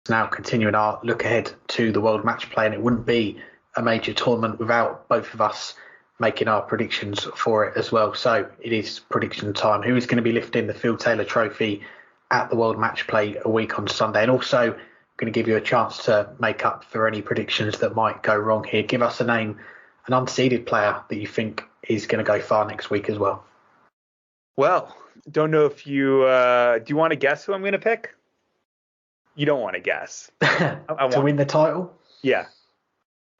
Now continuing our look ahead to the World Matchplay, and it wouldn't be a major tournament without both of us making our predictions for it as well. So it is prediction time. Who is going to be lifting the Phil Taylor Trophy at the World Matchplay a week on Sunday? And also going to give you a chance to make up for any predictions that might go wrong here. Give us a name, an unseeded player that you think is going to go far next week as well. Well, don't know if you do you want to guess who I'm going to pick? You don't want to guess. To win the title? Yeah.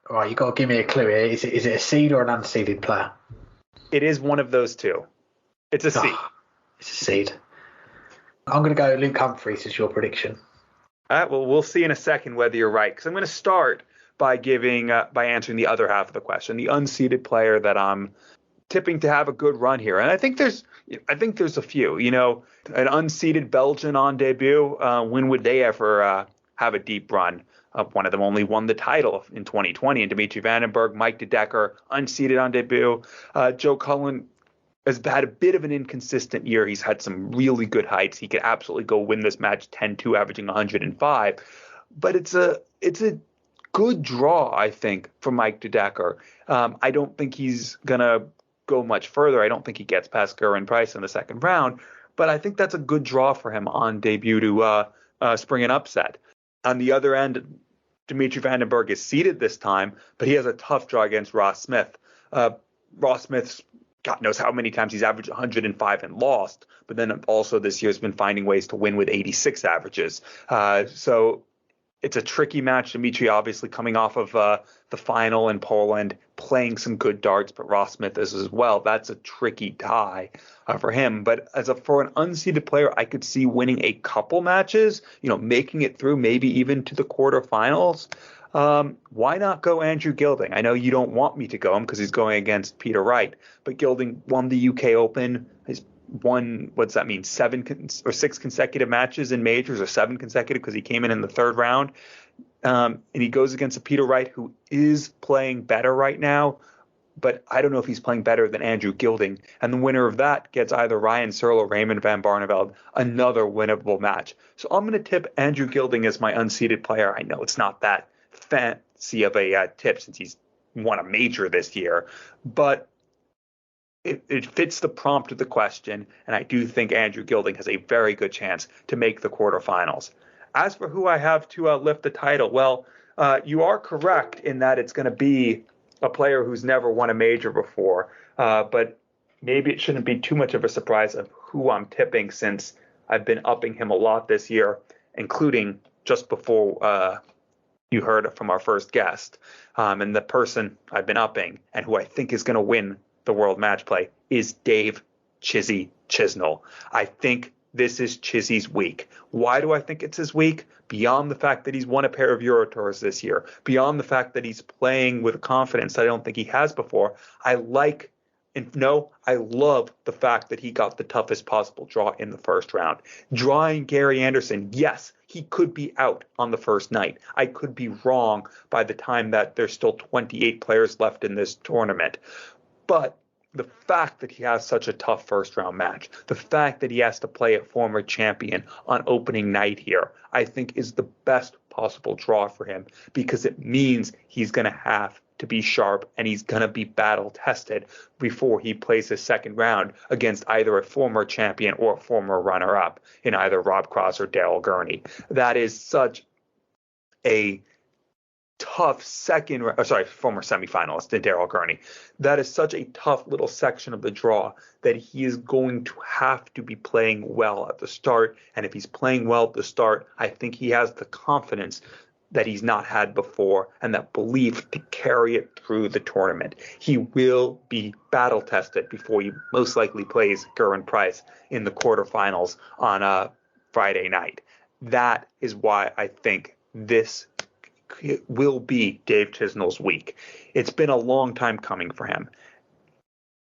All right, you've got to give me a clue here. Is it a seed or an unseeded player? It is one of those two. It's a seed. It's a seed. I'm going to go Luke Humphries as your prediction. All right, well, we'll see in a second whether you're right, because I'm going to start by answering the other half of the question, the unseeded player that I'm tipping to have a good run here. And I think there's a few. You know, an unseeded Belgian on debut. When would they ever have a deep run? One of them only won the title in 2020, and Dimitri Vandenberg, Mike De Decker, unseeded on debut. Joe Cullen has had a bit of an inconsistent year. He's had some really good heights. He could absolutely go win this match 10-2, averaging 105. But it's a good draw, I think, for Mike De Decker. I don't think he's going to go much further. I don't think he gets past Gerwyn Price in the second round. But I think that's a good draw for him on debut to spring an upset. On the other end, Dimitri Vandenberg is seeded this time, but he has a tough draw against Ross Smith. Ross Smith's God knows how many times he's averaged 105 and lost, but then also this year has been finding ways to win with 86 averages. So it's a tricky match. Dimitri obviously coming off of the final in Poland, playing some good darts, but Ross Smith is as well. That's a tricky tie for him. But for an unseeded player, I could see winning a couple matches, making it through maybe even to the quarterfinals. Why not go Andrew Gilding? I know you don't want me to go him because he's going against Peter Wright, but Gilding won the UK Open. He's won, what's that mean, 6 consecutive matches in majors, or 7 consecutive because he came in the third round. And he goes against a Peter Wright who is playing better right now, but I don't know if he's playing better than Andrew Gilding. And the winner of that gets either Ryan Searle or Raymond van Barneveld, another winnable match. So I'm going to tip Andrew Gilding as my unseeded player. I know it's not that fancy of a tip since he's won a major this year, but it fits the prompt of the question, and I do think Andrew Gilding has a very good chance to make the quarterfinals. As for who I have to lift the title, well, you are correct in that it's going to be a player who's never won a major before, but maybe it shouldn't be too much of a surprise of who I'm tipping since I've been upping him a lot this year, including just before you heard from our first guest. And the person I've been upping and who I think is going to win the World Matchplay is Dave Chizzy Chisnell. I think this is Chizzy's week. Why do I think it's his week? Beyond the fact that he's won a pair of Euro Tours this year, beyond the fact that he's playing with confidence I don't think he has before, I love the fact that he got the toughest possible draw in the first round. Drawing Gary Anderson, yes, he could be out on the first night. I could be wrong by the time that there's still 28 players left in this tournament. But the fact that he has such a tough first round match, the fact that he has to play a former champion on opening night here, I think is the best possible draw for him, because it means he's going to have to be sharp and he's going to be battle tested before he plays his second round against either a former champion or a former runner up in either Rob Cross or Daryl Gurney. That is such a tough former semifinalist in Daryl Gurney. That is such a tough little section of the draw that he is going to have to be playing well at the start. And if he's playing well at the start, I think he has the confidence that he's not had before and that belief to carry it through the tournament. He will be battle tested before he most likely plays Gerwyn Price in the quarterfinals on a Friday night. That is why I think this will be Dave Chisnell's week. It's been a long time coming for him.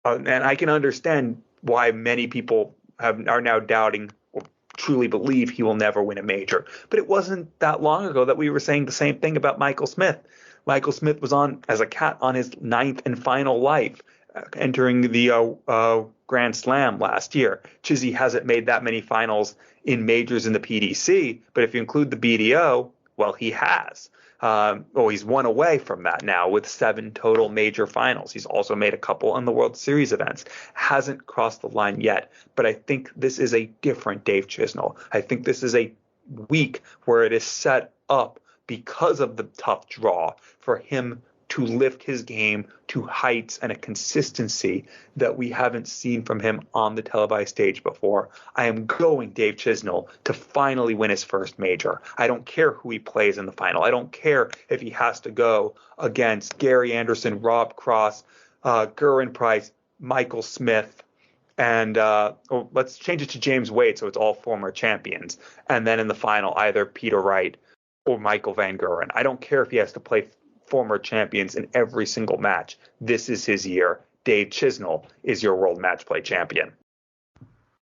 And I can understand why many people are now doubting or truly believe he will never win a major. But it wasn't that long ago that we were saying the same thing about Michael Smith. Michael Smith was on as a cat on his 9th and final life, entering the Grand Slam last year. Chizzy hasn't made that many finals in majors in the PDC, but if you include the BDO, Well, he has. He's one away from that now with 7 total major finals. He's also made a couple in the World Series events. Hasn't crossed the line yet, but I think this is a different Dave Chisnell. I think this is a week where it is set up because of the tough draw for him to lift his game to heights and a consistency that we haven't seen from him on the televised stage before. I am going Dave Chisnell to finally win his first major. I don't care who he plays in the final. I don't care if he has to go against Gary Anderson, Rob Cross, Gerwin Price, Michael Smith, and let's change it to James Wade so it's all former champions. And then in the final, either Peter Wright or Michael Van Gerwen. I don't care if he has to play former champions in every single match. This is his year. Dave Chisnell is your World Matchplay champion.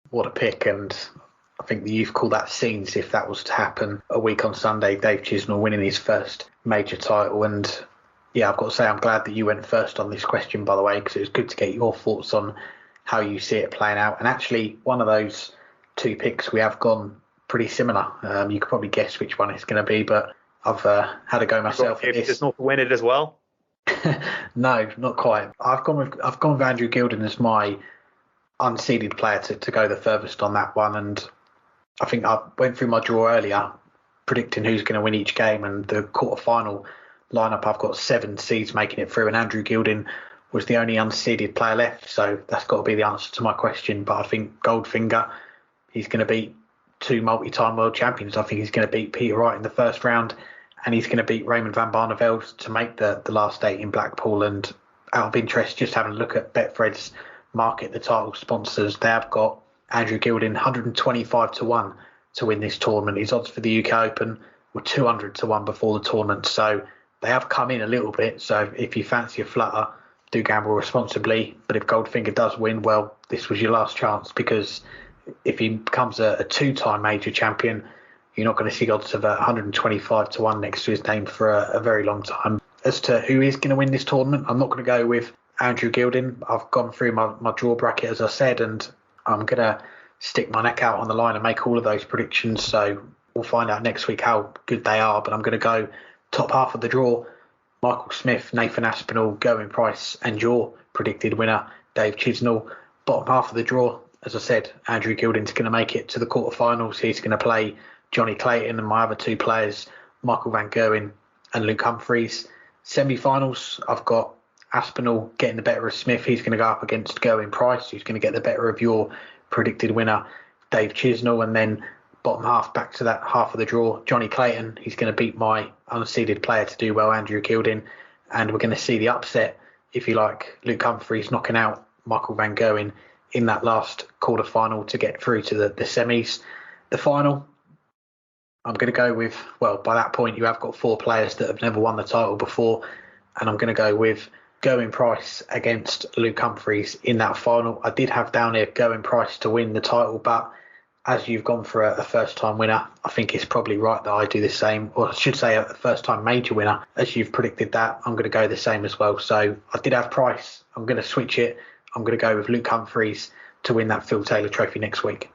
What a pick, and I think you've called that scenes if that was to happen a week on Sunday, Dave Chisnell winning his first major title. And yeah, I've got to say I'm glad that you went first on this question, by the way, because it was good to get your thoughts on how you see it playing out. And actually, one of those 2 picks we have gone pretty similar. You could probably guess which one it's going to be, but I've had a go myself. It's not to win it as well. No, not quite. I've gone with Andrew Gilding as my unseeded player to go the furthest on that one, and I think I went through my draw earlier, predicting who's going to win each game, and the quarterfinal lineup I've got 7 seeds making it through, and Andrew Gilding was the only unseeded player left, so that's got to be the answer to my question. But I think Goldfinger, he's going to beat 2 multi-time world champions. I think he's going to beat Peter Wright in the first round, and he's going to beat Raymond van Barneveld to make the last 8 in Blackpool. And out of interest, just having a look at Betfred's market, the title sponsors, they have got Andrew Gilding 125 to 1 to win this tournament. His odds for the UK Open were 200 to 1 before the tournament, so they have come in a little bit. So if you fancy a flutter, do gamble responsibly. But if Goldfinger does win, well, this was your last chance, because if he becomes a 2-time major champion, you're not going to see odds of 125 to 1 next to his name for a very long time. As to who is going to win this tournament, I'm not going to go with Andrew Gilding. I've gone through my draw bracket, as I said, and I'm going to stick my neck out on the line and make all of those predictions. So we'll find out next week how good they are. But I'm going to go top half of the draw: Michael Smith, Nathan Aspinall, Gerwin Price, and your predicted winner, Dave Chisnell. Bottom half of the draw, as I said, Andrew Gilding's going to make it to the quarterfinals. He's going to play Johnny Clayton, and my other 2 players, Michael Van Gerwen and Luke Humphries. Semi-finals, I've got Aspinall getting the better of Smith. He's going to go up against Gerwin Price, who's going to get the better of your predicted winner, Dave Chisnell. And then bottom half, back to that half of the draw, Johnny Clayton. He's going to beat my unseeded player to do well, Andrew Gilding. And we're going to see the upset, if you like, Luke Humphries knocking out Michael Van Gerwen in that last quarter-final to get through to the semis. The final, I'm going to go with, well, by that point, you have got 4 players that have never won the title before, and I'm going to go with Gerwin Price against Luke Humphries in that final. I did have down here Gerwin Price to win the title, but as you've gone for a first-time winner, I think it's probably right that I do the same, or I should say a first-time major winner. As you've predicted that, I'm going to go the same as well. So I did have Price. I'm going to switch it. I'm going to go with Luke Humphries to win that Phil Taylor Trophy next week.